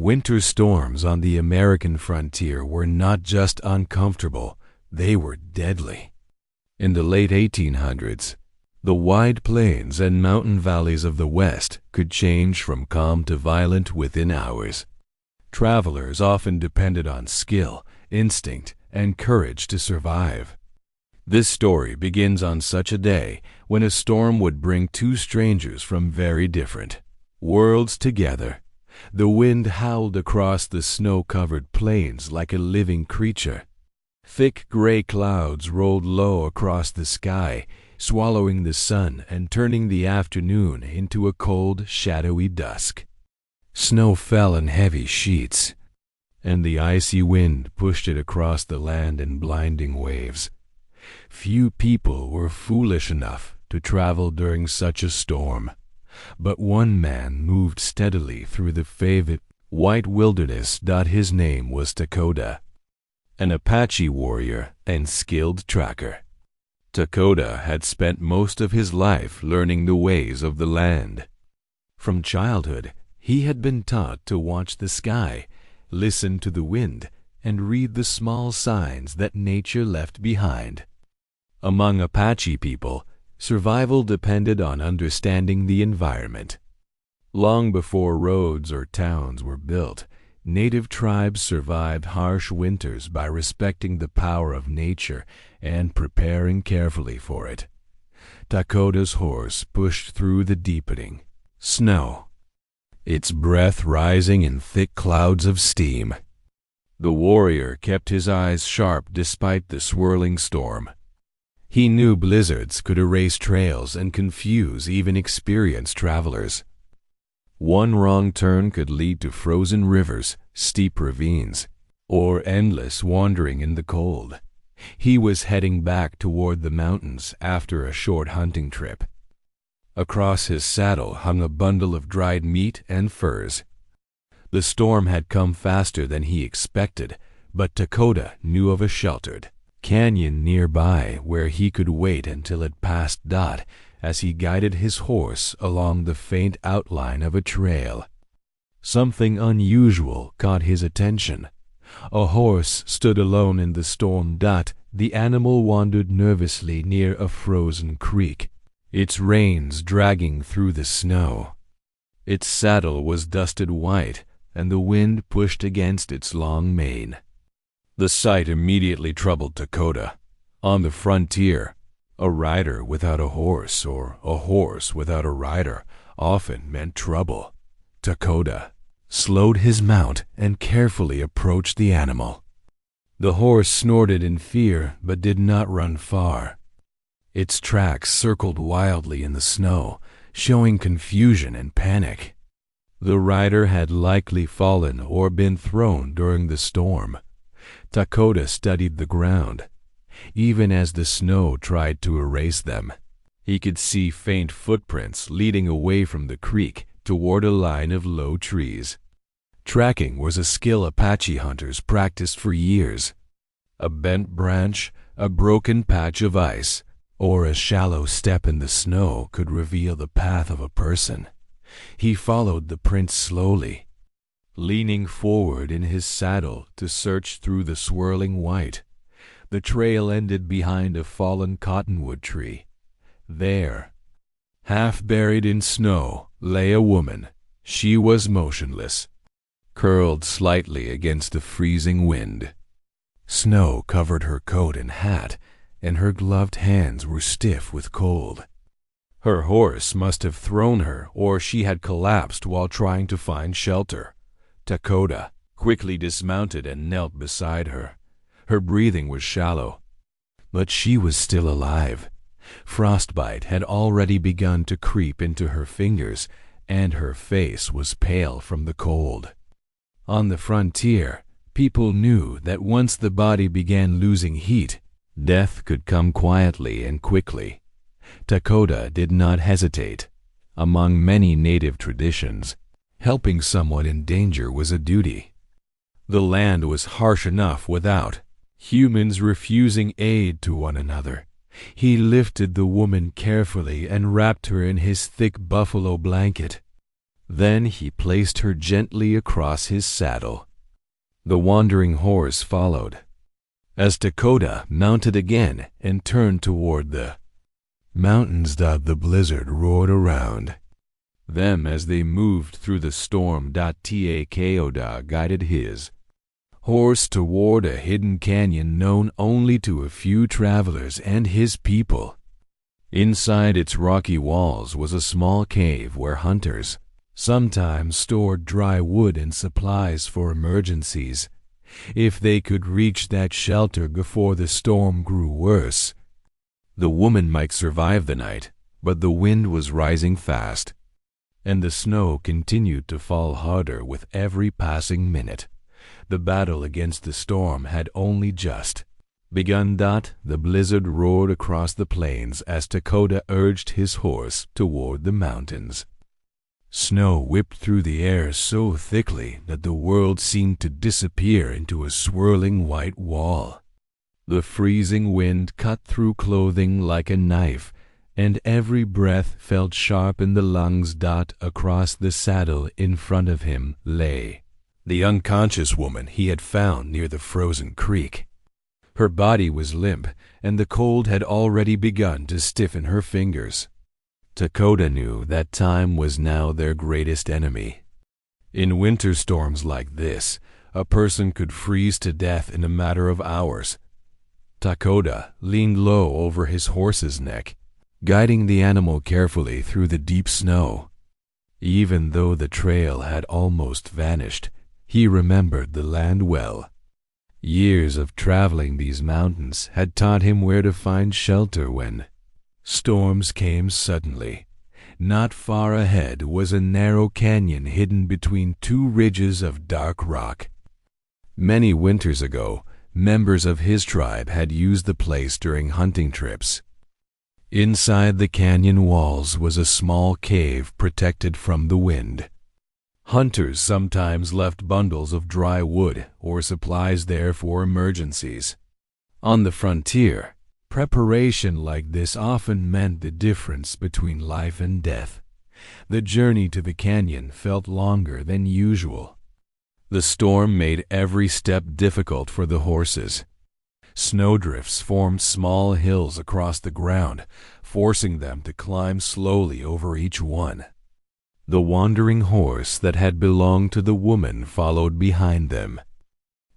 Winter storms on the American frontier were not just uncomfortable, they were deadly. In the late 1800s, the wide plains and mountain valleys of the West could change from calm to violent within hours. Travelers often depended on skill, instinct, and courage to survive. This story begins on such a day when a storm would bring two strangers from very different worlds together. The wind howled across the snow-covered plains like a living creature. Thick gray clouds rolled low across the sky, swallowing the sun and turning the afternoon into a cold, shadowy dusk. Snow fell in heavy sheets, and the icy wind pushed it across the land in blinding waves. Few people were foolish enough to travel during such a storm, but one man moved steadily through the favorite white wilderness. His name was Dakota, an Apache warrior and skilled tracker. Dakota had spent most of his life learning the ways of the land. From childhood, he had been taught to watch the sky, listen to the wind, and read the small signs that nature left behind. Among Apache people, survival depended on understanding the environment. Long before roads or towns were built, native tribes survived harsh winters by respecting the power of nature and preparing carefully for it. Dakota's horse pushed through the deepening snow, its breath rising in thick clouds of steam. The warrior kept his eyes sharp despite the swirling storm. He knew blizzards could erase trails and confuse even experienced travelers. One wrong turn could lead to frozen rivers, steep ravines, or endless wandering in the cold. He was heading back toward the mountains after a short hunting trip. Across his saddle hung a bundle of dried meat and furs. The storm had come faster than he expected, but Dakota knew of a sheltered canyon nearby where he could wait until it passed. As he guided his horse along the faint outline of a trail, something unusual caught his attention. A horse stood alone in the storm. The animal wandered nervously near a frozen creek, its reins dragging through the snow. Its saddle was dusted white, and the wind pushed against its long mane. The sight immediately troubled Dakota. On the frontier, a rider without a horse or a horse without a rider often meant trouble. Dakota slowed his mount and carefully approached the animal. The horse snorted in fear but did not run far. Its tracks circled wildly in the snow, showing confusion and panic. The rider had likely fallen or been thrown during the storm. Dakota studied the ground. Even as the snow tried to erase them, he could see faint footprints leading away from the creek toward a line of low trees. Tracking was a skill Apache hunters practiced for years. A bent branch, a broken patch of ice, or a shallow step in the snow could reveal the path of a person. He followed the prints slowly, leaning forward in his saddle to search through the swirling white. The trail ended behind a fallen cottonwood tree. There, half buried in snow, lay a woman. She was motionless, curled slightly against the freezing wind. Snow covered her coat and hat, and her gloved hands were stiff with cold. Her horse must have thrown her, or she had collapsed while trying to find shelter. Dakota quickly dismounted and knelt beside her. Her breathing was shallow, but she was still alive. Frostbite had already begun to creep into her fingers, and her face was pale from the cold. On the frontier, people knew that once the body began losing heat, death could come quietly and quickly. Dakota did not hesitate. Among many native traditions, helping someone in danger was a duty. The land was harsh enough without humans refusing aid to one another. He lifted the woman carefully and wrapped her in his thick buffalo blanket. Then he placed her gently across his saddle. The wandering horse followed. As Dakota mounted again and turned toward the mountains, the blizzard roared around them as they moved through the storm. Takoda guided his horse toward a hidden canyon known only to a few travelers and his people. Inside its rocky walls was a small cave where hunters sometimes stored dry wood and supplies for emergencies. If they could reach that shelter before the storm grew worse, the woman might survive the night. But the wind was rising fast, and the snow continued to fall harder with every passing minute. The battle against the storm had only just begun. The blizzard roared across the plains as Dakota urged his horse toward the mountains. Snow whipped through the air so thickly that the world seemed to disappear into a swirling white wall. The freezing wind cut through clothing like a knife, and every breath felt sharp in the lungs. Across the saddle in front of him lay the unconscious woman he had found near the frozen creek. Her body was limp, and the cold had already begun to stiffen her fingers. Dakota knew that time was now their greatest enemy. In winter storms like this, a person could freeze to death in a matter of hours. Dakota leaned low over his horse's neck, guiding the animal carefully through the deep snow. Even though the trail had almost vanished, he remembered the land well. Years of traveling these mountains had taught him where to find shelter when storms came suddenly. Not far ahead was a narrow canyon hidden between two ridges of dark rock. Many winters ago, members of his tribe had used the place during hunting trips. Inside the canyon walls was a small cave protected from the wind. Hunters sometimes left bundles of dry wood or supplies there for emergencies. On the frontier, preparation like this often meant the difference between life and death. The journey to the canyon felt longer than usual. The storm made every step difficult for the horses. Snowdrifts formed small hills across the ground, forcing them to climb slowly over each one. The wandering horse that had belonged to the woman followed behind them,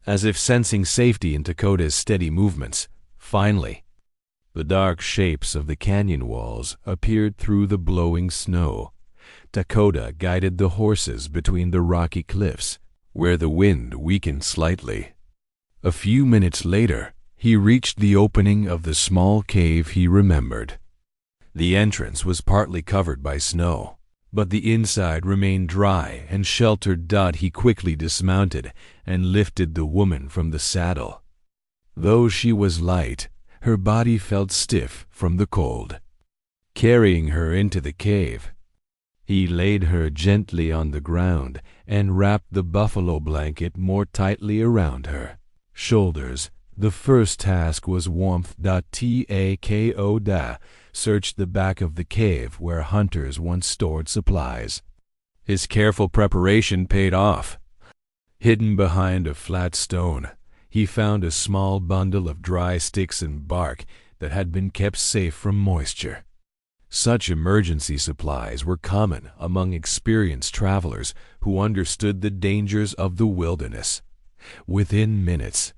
as if sensing safety in Dakota's steady movements. Finally, the dark shapes of the canyon walls appeared through the blowing snow. Dakota guided the horses between the rocky cliffs, where the wind weakened slightly. A few minutes later, he reached the opening of the small cave he remembered. The entrance was partly covered by snow, but the inside remained dry and sheltered. He quickly dismounted and lifted the woman from the saddle. Though she was light, her body felt stiff from the cold. Carrying her into the cave, he laid her gently on the ground and wrapped the buffalo blanket more tightly around her shoulders. The first task was warmth. Takoda searched the back of the cave where hunters once stored supplies. His careful preparation paid off. Hidden behind a flat stone, he found a small bundle of dry sticks and bark that had been kept safe from moisture. Such emergency supplies were common among experienced travelers who understood the dangers of the wilderness. Within minutes,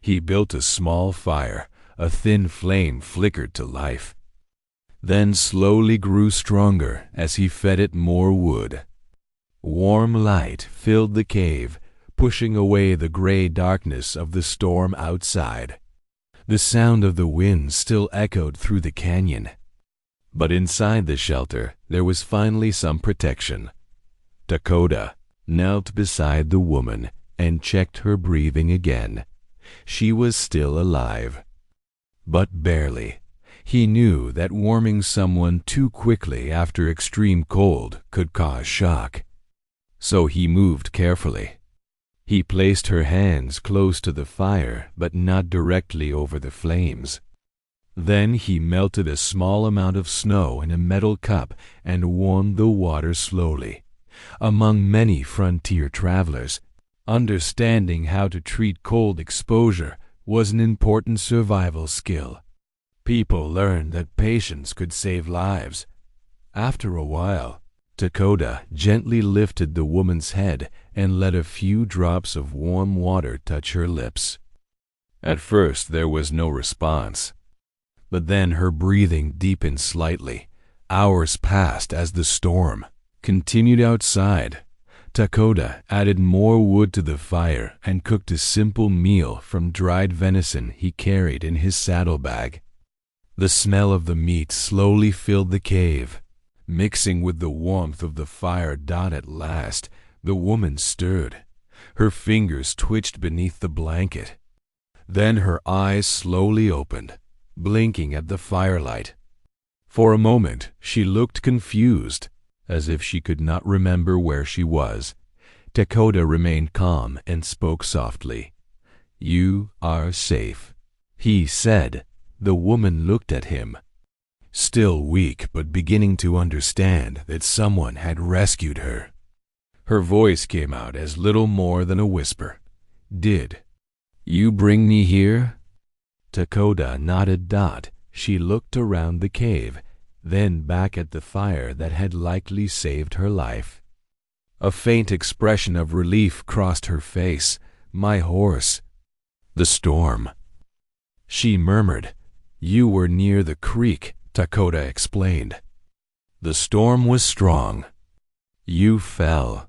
he built a small fire. A thin flame flickered to life, then slowly grew stronger as he fed it more wood. Warm light filled the cave, pushing away the gray darkness of the storm outside. The sound of the wind still echoed through the canyon, but inside the shelter there was finally some protection. Dakota knelt beside the woman and checked her breathing again. She was still alive, but barely. He knew that warming someone too quickly after extreme cold could cause shock. So he moved carefully. He placed her hands close to the fire, but not directly over the flames. Then he melted a small amount of snow in a metal cup and warmed the water slowly. Among many frontier travelers, understanding how to treat cold exposure was an important survival skill. People learned that patience could save lives. After a while, Dakota gently lifted the woman's head and let a few drops of warm water touch her lips. At first there was no response, but then her breathing deepened slightly. Hours passed as the storm continued outside. Dakota added more wood to the fire and cooked a simple meal from dried venison he carried in his saddlebag. The smell of the meat slowly filled the cave, mixing with the warmth of the fire. At last, the woman stirred. Her fingers twitched beneath the blanket. Then her eyes slowly opened, blinking at the firelight. For a moment, she looked confused, as if she could not remember where she was. Dakota remained calm and spoke softly. "You are safe," he said. The woman looked at him, still weak but beginning to understand that someone had rescued her. Her voice came out as little more than a whisper. "Did you bring me here?" Dakota nodded. She looked around the cave, then back at the fire that had likely saved her life. A faint expression of relief crossed her face. "My horse." "The storm," she murmured. "You were near the creek," Dakota explained. "The storm was strong. You fell."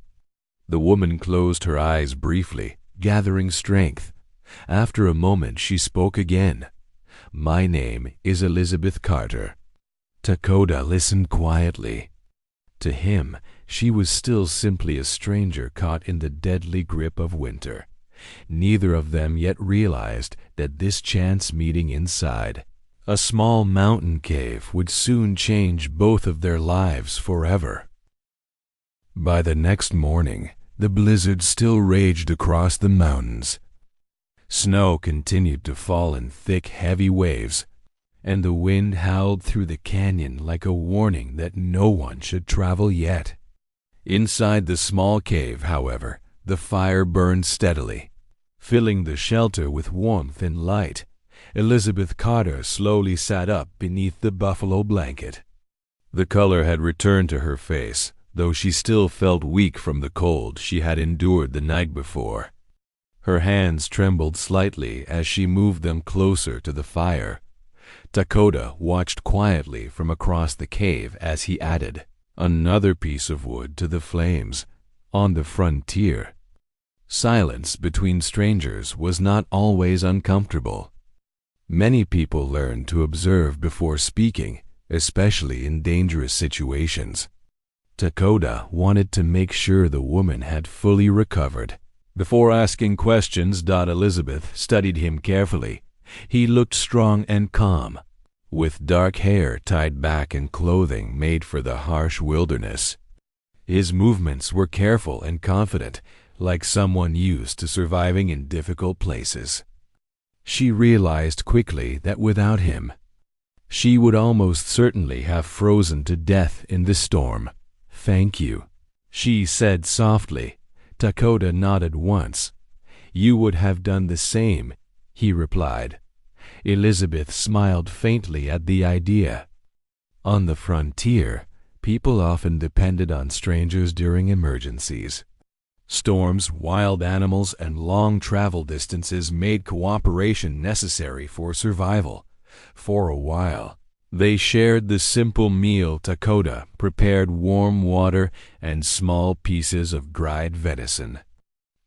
The woman closed her eyes briefly, gathering strength. After a moment she spoke again. "My name is Elizabeth Carter." Dakota listened quietly. To him, she was still simply a stranger caught in the deadly grip of winter. Neither of them yet realized that this chance meeting inside a small mountain cave would soon change both of their lives forever. By the next morning, the blizzard still raged across the mountains. Snow continued to fall in thick, heavy waves, and the wind howled through the canyon like a warning that no one should travel yet. Inside the small cave, however, the fire burned steadily, filling the shelter with warmth and light. Elizabeth Carter slowly sat up beneath the buffalo blanket. The color had returned to her face, though she still felt weak from the cold she had endured the night before. Her hands trembled slightly as she moved them closer to the fire. Dakota watched quietly from across the cave as he added another piece of wood to the flames. On the frontier, silence between strangers was not always uncomfortable. Many people learned to observe before speaking, especially in dangerous situations. Dakota wanted to make sure the woman had fully recovered. Before asking questions, Elizabeth studied him carefully. He looked strong and calm, with dark hair tied back and clothing made for the harsh wilderness. His movements were careful and confident, like someone used to surviving in difficult places. She realized quickly that without him, she would almost certainly have frozen to death in the storm. "Thank you," she said softly. Dakota nodded once. "You would have done the same," he replied. Elizabeth smiled faintly at the idea. On the frontier, people often depended on strangers during emergencies. Storms, wild animals, and long travel distances made cooperation necessary for survival. For a while, they shared the simple meal. Dakota prepared warm water and small pieces of dried venison.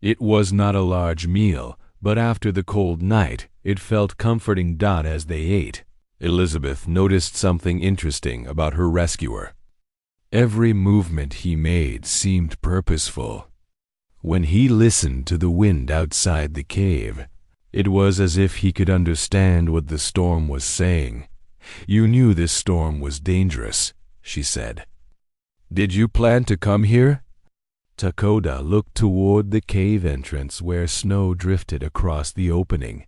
It was not a large meal, but after the cold night, it felt comforting. As they ate, Elizabeth noticed something interesting about her rescuer. Every movement he made seemed purposeful. When he listened to the wind outside the cave, it was as if he could understand what the storm was saying. "You knew this storm was dangerous," she said. "Did you plan to come here?" Dakota looked toward the cave entrance where snow drifted across the opening.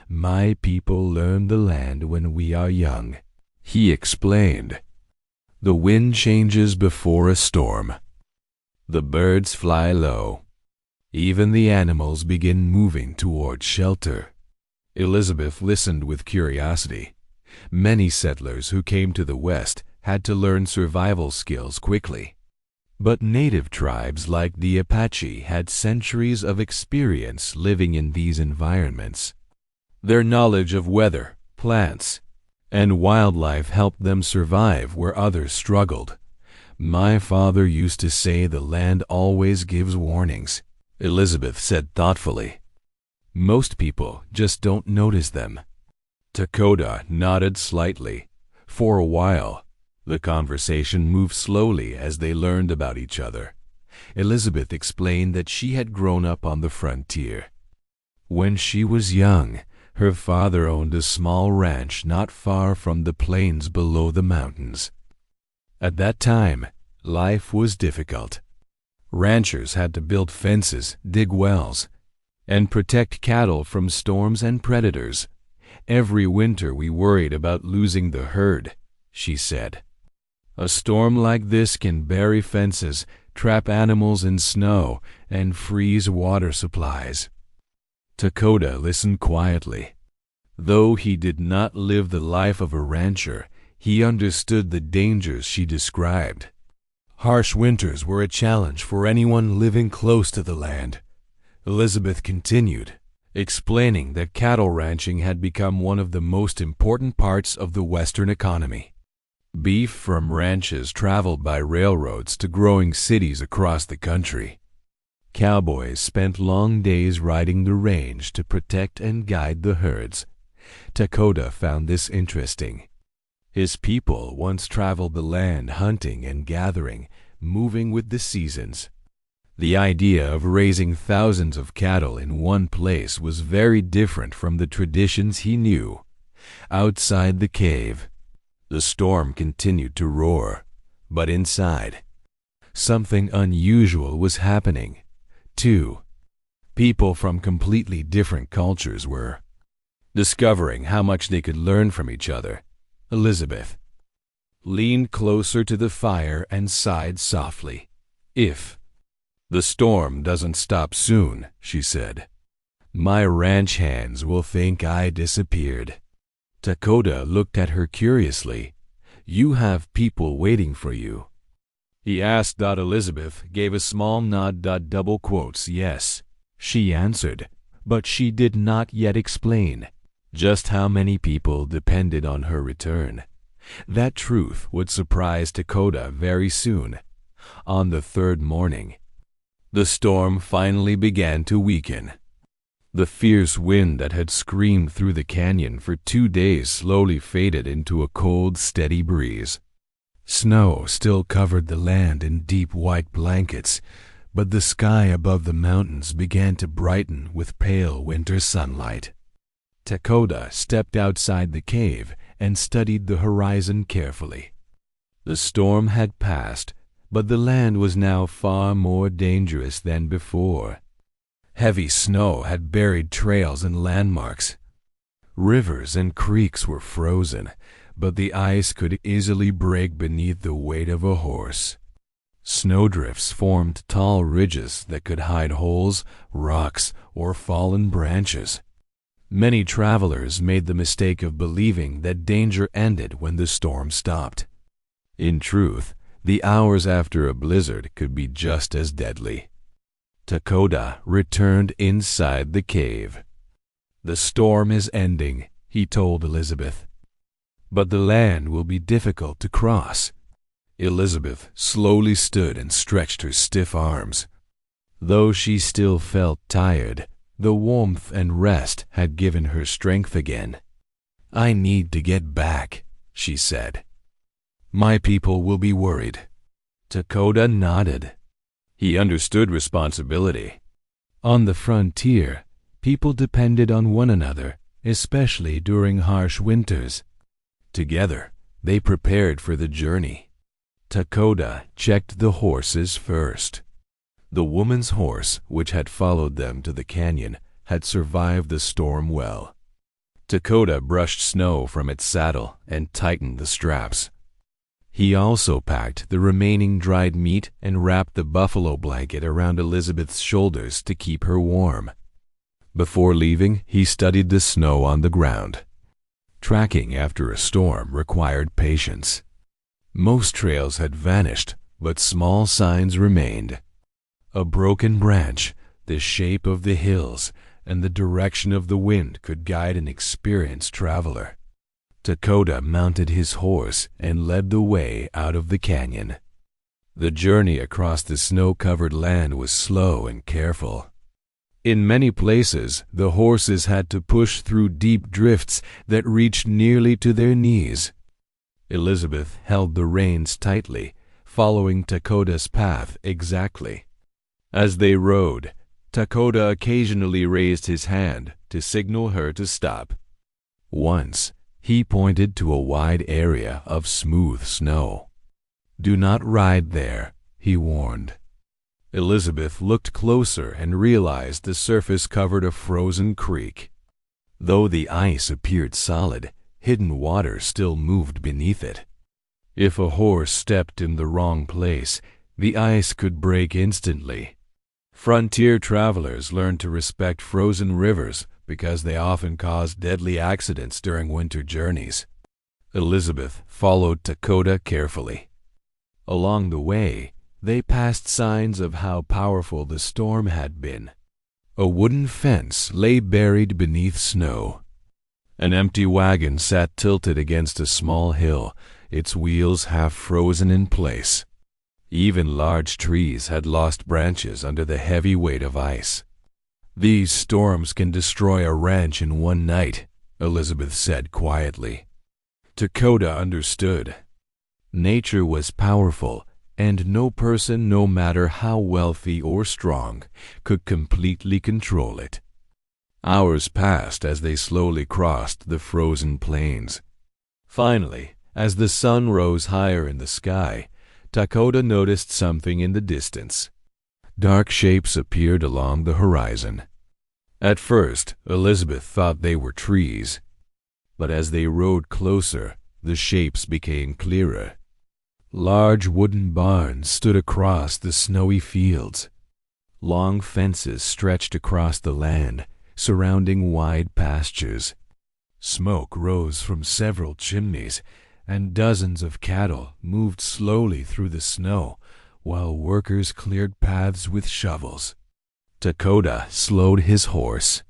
"My people learn the land when we are young," he explained. "The wind changes before a storm. The birds fly low. Even the animals begin moving toward shelter. Elizabeth listened with curiosity. Many settlers who came to the West had to learn survival skills quickly. But native tribes like the Apache had centuries of experience living in these environments. Their knowledge of weather, plants, and wildlife helped them survive where others struggled. My father used to say the land always gives warnings, Elizabeth said thoughtfully. Most people just don't notice them. Dakota nodded slightly. For a while, the conversation moved slowly as they learned about each other. Elizabeth explained that she had grown up on the frontier. When she was young, her father owned a small ranch not far from the plains below the mountains. At that time, life was difficult. Ranchers had to build fences, dig wells, and protect cattle from storms and predators. Every winter we worried about losing the herd, she said. A storm like this can bury fences, trap animals in snow, and freeze water supplies. Dakota listened quietly. Though he did not live the life of a rancher, he understood the dangers she described. Harsh winters were a challenge for anyone living close to the land. Elizabeth continued, explaining that cattle ranching had become one of the most important parts of the Western economy. Beef from ranches traveled by railroads to growing cities across the country. Cowboys spent long days riding the range to protect and guide the herds. Dakota found this interesting. His people once traveled the land hunting and gathering, moving with the seasons. The idea of raising thousands of cattle in one place was very different from the traditions he knew. Outside the cave, the storm continued to roar, but inside, something unusual was happening. Two people from completely different cultures were discovering how much they could learn from each other. Elizabeth leaned closer to the fire and sighed softly. If the storm doesn't stop soon, she said, my ranch hands will think I disappeared. Dakota looked at her curiously. You have people waiting for you, he asked. Elizabeth gave a small nod. Double quotes, yes, she answered, but she did not yet explain just how many people depended on her return. That truth would surprise Dakota very soon. On the third morning, the storm finally began to weaken. The fierce wind that had screamed through the canyon for 2 days slowly faded into a cold, steady breeze. Snow still covered the land in deep white blankets, but the sky above the mountains began to brighten with pale winter sunlight. Dakota stepped outside the cave and studied the horizon carefully. The storm had passed, but the land was now far more dangerous than before. Heavy snow had buried trails and landmarks. Rivers and creeks were frozen, but the ice could easily break beneath the weight of a horse. Snowdrifts formed tall ridges that could hide holes, rocks, or fallen branches. Many travelers made the mistake of believing that danger ended when the storm stopped. In truth, the hours after a blizzard could be just as deadly. Dakota returned inside the cave. The storm is ending, he told Elizabeth. But the land will be difficult to cross. Elizabeth slowly stood and stretched her stiff arms. Though she still felt tired, the warmth and rest had given her strength again. I need to get back, she said. My people will be worried. Dakota nodded. He understood responsibility. On the frontier, people depended on one another, especially during harsh winters. Together, they prepared for the journey. Dakota checked the horses first. The woman's horse, which had followed them to the canyon, had survived the storm well. Dakota brushed snow from its saddle and tightened the straps. He also packed the remaining dried meat and wrapped the buffalo blanket around Elizabeth's shoulders to keep her warm. Before leaving, he studied the snow on the ground. Tracking after a storm required patience. Most trails had vanished, but small signs remained. A broken branch, the shape of the hills, and the direction of the wind could guide an experienced traveler. Dakota mounted his horse and led the way out of the canyon. The journey across the snow-covered land was slow and careful. In many places, the horses had to push through deep drifts that reached nearly to their knees. Elizabeth held the reins tightly, following Dakota's path exactly. As they rode, Dakota occasionally raised his hand to signal her to stop. Once, he pointed to a wide area of smooth snow. "Do not ride there," he warned. Elizabeth looked closer and realized the surface covered a frozen creek. Though the ice appeared solid, hidden water still moved beneath it. If a horse stepped in the wrong place, the ice could break instantly. Frontier travelers learned to respect frozen rivers because they often caused deadly accidents during winter journeys. Elizabeth followed Dakota carefully. Along the way, they passed signs of how powerful the storm had been. A wooden fence lay buried beneath snow. An empty wagon sat tilted against a small hill, its wheels half frozen in place. Even large trees had lost branches under the heavy weight of ice. "These storms can destroy a ranch in one night," Elizabeth said quietly. Dakota understood. Nature was powerful, and no person, no matter how wealthy or strong, could completely control it. Hours passed as they slowly crossed the frozen plains. Finally, as the sun rose higher in the sky, Dakota noticed something in the distance. Dark shapes appeared along the horizon. At first, Elizabeth thought they were trees, but as they rode closer, the shapes became clearer. Large wooden barns stood across the snowy fields. Long fences stretched across the land, surrounding wide pastures. Smoke rose from several chimneys, and dozens of cattle moved slowly through the snow, while workers cleared paths with shovels. Dakota slowed his horse.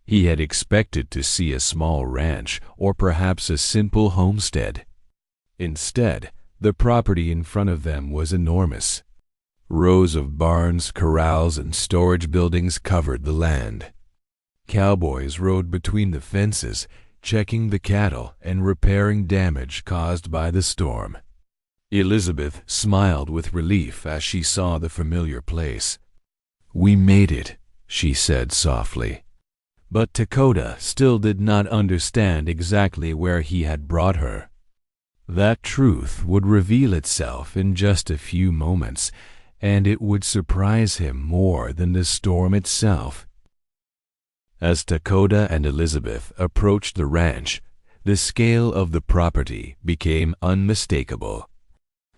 He had expected to see a small ranch or perhaps a simple homestead. Instead, the property in front of them was enormous. Rows of barns, corrals, and storage buildings covered the land. Cowboys rode between the fences, checking the cattle and repairing damage caused by the storm. Elizabeth smiled with relief as she saw the familiar place. "We made it," she said softly. But Dakota still did not understand exactly where he had brought her. That truth would reveal itself in just a few moments, and it would surprise him more than the storm itself. As Dakota and Elizabeth approached the ranch, the scale of the property became unmistakable.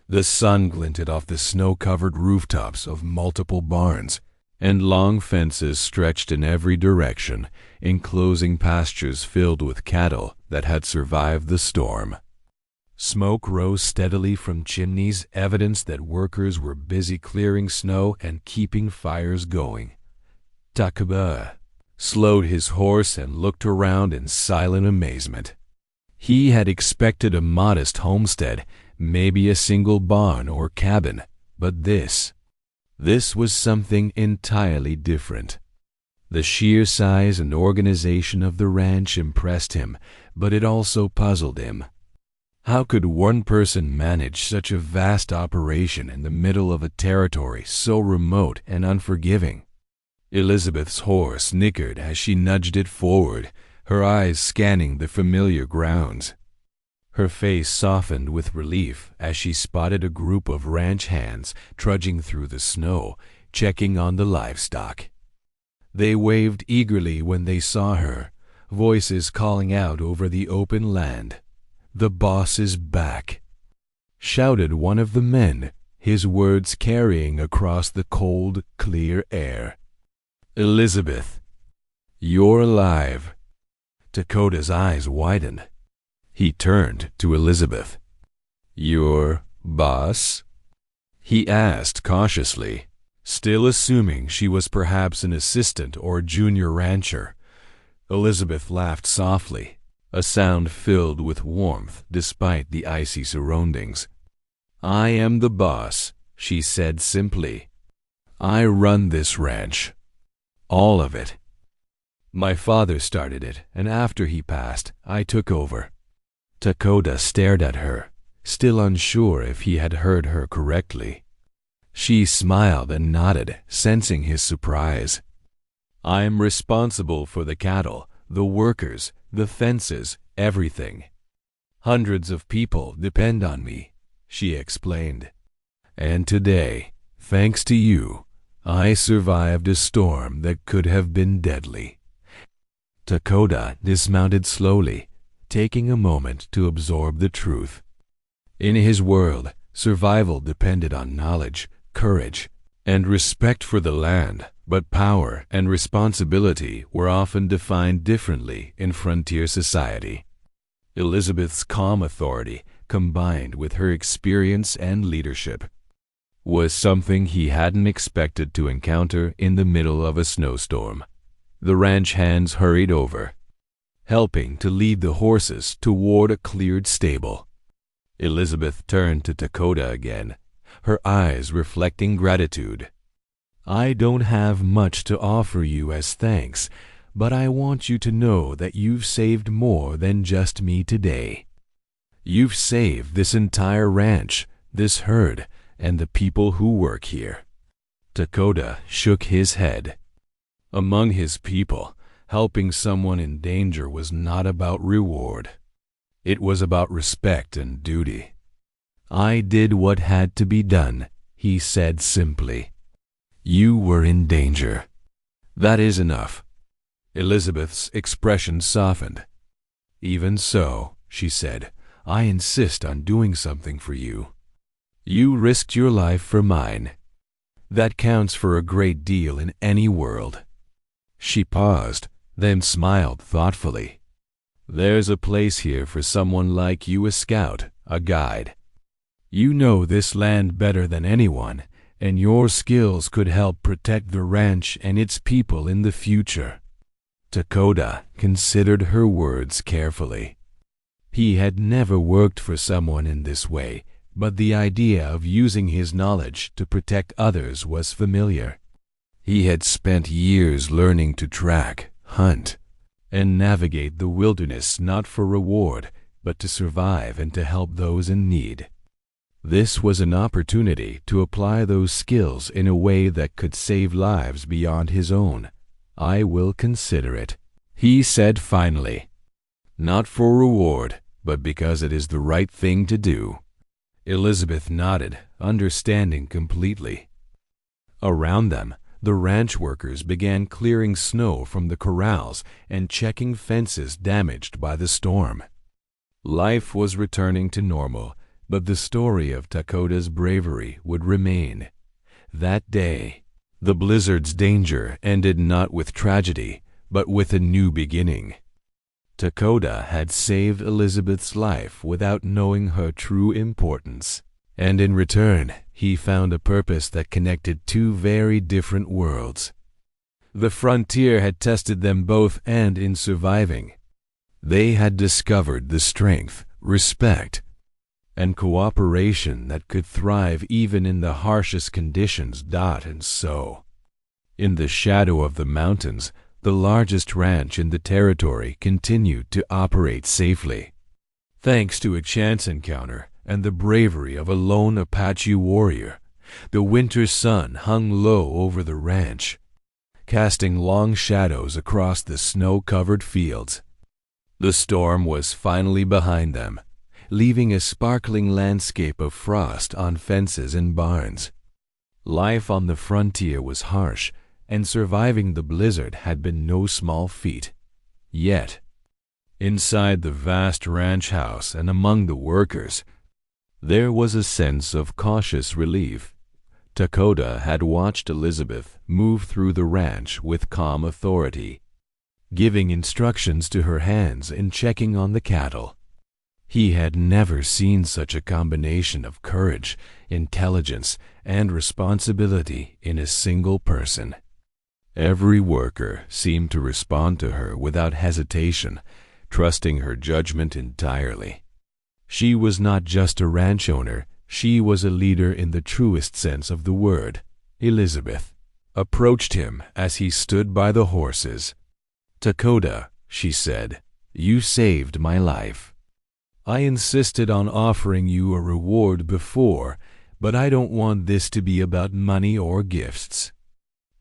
The sun glinted off the snow-covered rooftops of multiple barns, and long fences stretched in every direction, enclosing pastures filled with cattle that had survived the storm. Smoke rose steadily from chimneys, evidence that workers were busy clearing snow and keeping fires going. Dakota slowed his horse and looked around in silent amazement. He had expected a modest homestead, maybe a single barn or cabin, but this was something entirely different. The sheer size and organization of the ranch impressed him, but it also puzzled him. How could one person manage such a vast operation in the middle of a territory so remote and unforgiving? Elizabeth's horse nickered as she nudged it forward, her eyes scanning the familiar grounds. Her face softened with relief as she spotted a group of ranch hands trudging through the snow, checking on the livestock. They waved eagerly when they saw her, voices calling out over the open land, "The boss is back." shouted one of the men, his words carrying across the cold, clear air. "Elizabeth, you're alive." Dakota's eyes widened. He turned to Elizabeth. "Your boss?" he asked cautiously, still assuming she was perhaps an assistant or junior rancher. Elizabeth laughed softly, a sound filled with warmth despite the icy surroundings. "I am the boss," she said simply. "I run this ranch. All of it. My father started it, and after he passed, I took over." Dakota stared at her, still unsure if he had heard her correctly. She smiled and nodded, sensing his surprise. "I'm responsible for the cattle, the workers, the fences, everything. Hundreds of people depend on me," she explained. "And today, thanks to you, I survived a storm that could have been deadly." Dakota dismounted slowly, taking a moment to absorb the truth. In his world, survival depended on knowledge, courage, and respect for the land, but power and responsibility were often defined differently in frontier society. Elizabeth's calm authority, combined with her experience and leadership, was something he hadn't expected to encounter in the middle of a snowstorm. The ranch hands hurried over, helping to lead the horses toward a cleared stable. Elizabeth turned to Dakota again, her eyes reflecting gratitude. "I don't have much to offer you as thanks, but I want you to know that you've saved more than just me today. You've saved this entire ranch, this herd, and the people who work here." Dakota shook his head. Among his people, helping someone in danger was not about reward. It was about respect and duty. "I did what had to be done," he said simply. "You were in danger. That is enough." Elizabeth's expression softened. "Even so," she said, "I insist on doing something for you. You risked your life for mine. That counts for a great deal in any world." She paused, then smiled thoughtfully. "There's a place here for someone like you, a scout, a guide. You know this land better than anyone, and your skills could help protect the ranch and its people in the future." Dakota considered her words carefully. He had never worked for someone in this way, but the idea of using his knowledge to protect others was familiar. He had spent years learning to track, hunt, and navigate the wilderness not for reward, but to survive and to help those in need. This was an opportunity to apply those skills in a way that could save lives beyond his own. "I will consider it," he said finally. "Not for reward, but because it is the right thing to do." Elizabeth nodded, understanding completely. Around them, the ranch workers began clearing snow from the corrals and checking fences damaged by the storm. Life was returning to normal, but the story of Dakota's bravery would remain. That day, the blizzard's danger ended not with tragedy, but with a new beginning. Dakota had saved Elizabeth's life without knowing her true importance, and in return, he found a purpose that connected two very different worlds. The frontier had tested them both, and in surviving, they had discovered the strength, respect, and cooperation that could thrive even in the harshest conditions. And so, in the shadow of the mountains, the largest ranch in the territory continued to operate safely. Thanks to a chance encounter and the bravery of a lone Apache warrior, the winter sun hung low over the ranch, casting long shadows across the snow-covered fields. The storm was finally behind them, leaving a sparkling landscape of frost on fences and barns. Life on the frontier was harsh, and surviving the blizzard had been no small feat. Yet, inside the vast ranch house and among the workers, There was a sense of cautious relief. Dakota had watched Elizabeth move through the ranch with calm authority, giving instructions to her hands and checking on the cattle. He had never seen such a combination of courage, intelligence, and responsibility in a single person. Every worker seemed to respond to her without hesitation, trusting her judgment entirely. She was not just a ranch owner, she was a leader in the truest sense of the word. Elizabeth approached him as he stood by the horses. "Dakota," she said, "you saved my life. I insisted on offering you a reward before, but I don't want this to be about money or gifts.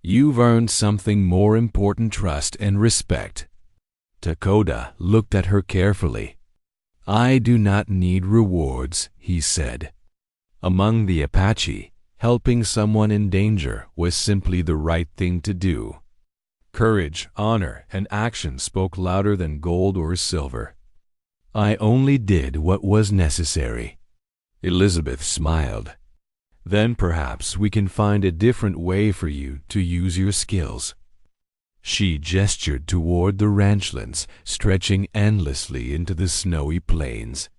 You've earned something more important: trust and respect." Dakota looked at her carefully. "I do not need rewards," he said. Among the Apache, helping someone in danger was simply the right thing to do. Courage, honor, and action spoke louder than gold or silver. "I only did what was necessary." Elizabeth smiled. "Then perhaps we can find a different way for you to use your skills." She gestured toward the ranchlands, stretching endlessly into the snowy plains.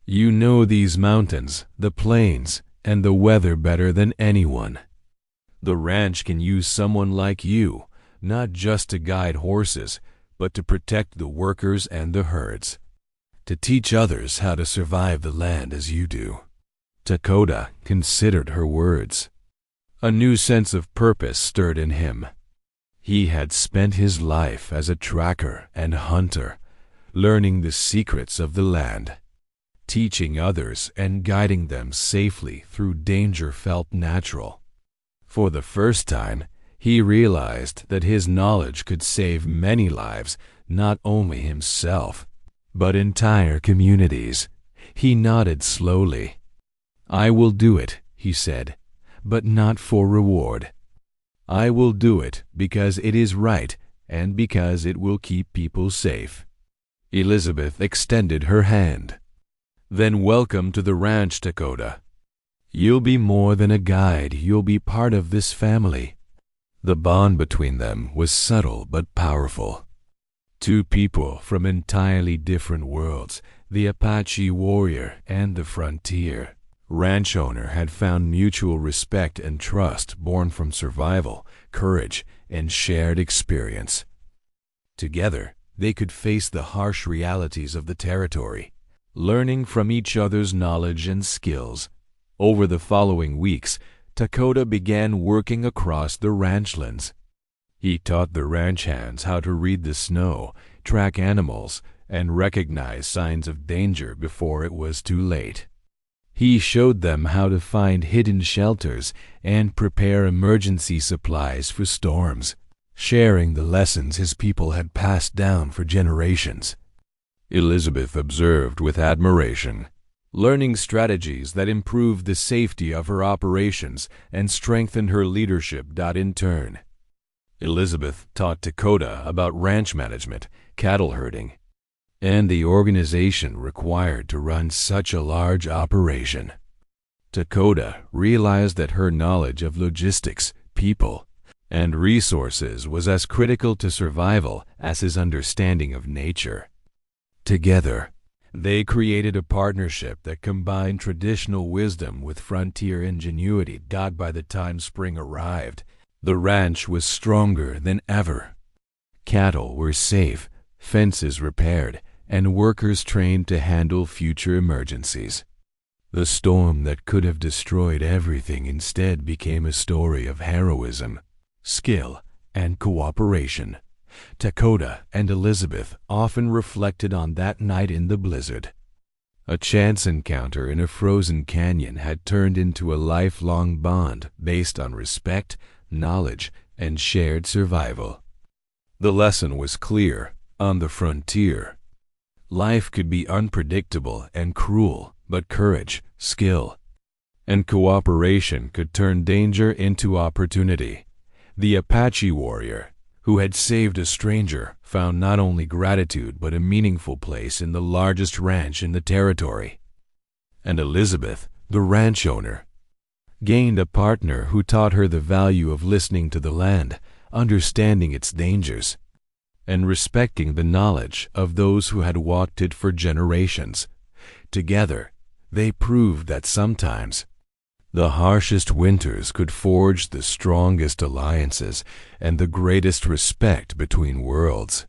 "You know these mountains, the plains, and the weather better than anyone. The ranch can use someone like you, not just to guide horses, but to protect the workers and the herds, to teach others how to survive the land as you do." Dakota considered her words. A new sense of purpose stirred in him. He had spent his life as a tracker and hunter, learning the secrets of the land. Teaching others and guiding them safely through danger felt natural. For the first time, he realized that his knowledge could save many lives, not only himself, but entire communities. He nodded slowly. "I will do it," he said, "but not for reward. I will do it because it is right and because it will keep people safe." Elizabeth extended her hand. "Then welcome to the ranch, Dakota. You'll be more than a guide, you'll be part of this family." The bond between them was subtle but powerful. Two people from entirely different worlds, the Apache warrior and the frontier ranch owner, had found mutual respect and trust born from survival, courage, and shared experience. Together, they could face the harsh realities of the territory, learning from each other's knowledge and skills. Over the following weeks, Dakota began working across the ranchlands. He taught the ranch hands how to read the snow, track animals, and recognize signs of danger before it was too late. He showed them how to find hidden shelters and prepare emergency supplies for storms, sharing the lessons his people had passed down for generations. Elizabeth observed with admiration, learning strategies that improved the safety of her operations and strengthened her leadership. In turn, Elizabeth taught Dakota about ranch management, cattle herding, and the organization required to run such a large operation. Dakota realized that her knowledge of logistics, people, and resources was as critical to survival as his understanding of nature. Together, they created a partnership that combined traditional wisdom with frontier ingenuity. By the time spring arrived, the ranch was stronger than ever. Cattle were safe, fences repaired, and workers trained to handle future emergencies. The storm that could have destroyed everything instead became a story of heroism, skill, and cooperation. Dakota and Elizabeth often reflected on that night in the blizzard. A chance encounter in a frozen canyon had turned into a lifelong bond based on respect, knowledge, and shared survival. The lesson was clear: on the frontier, life could be unpredictable and cruel, but courage, skill, and cooperation could turn danger into opportunity. The Apache warrior, who had saved a stranger, found not only gratitude but a meaningful place in the largest ranch in the territory. And Elizabeth, the ranch owner, gained a partner who taught her the value of listening to the land, understanding its dangers, and respecting the knowledge of those who had walked it for generations. Together, they proved that sometimes the harshest winters could forge the strongest alliances and the greatest respect between worlds.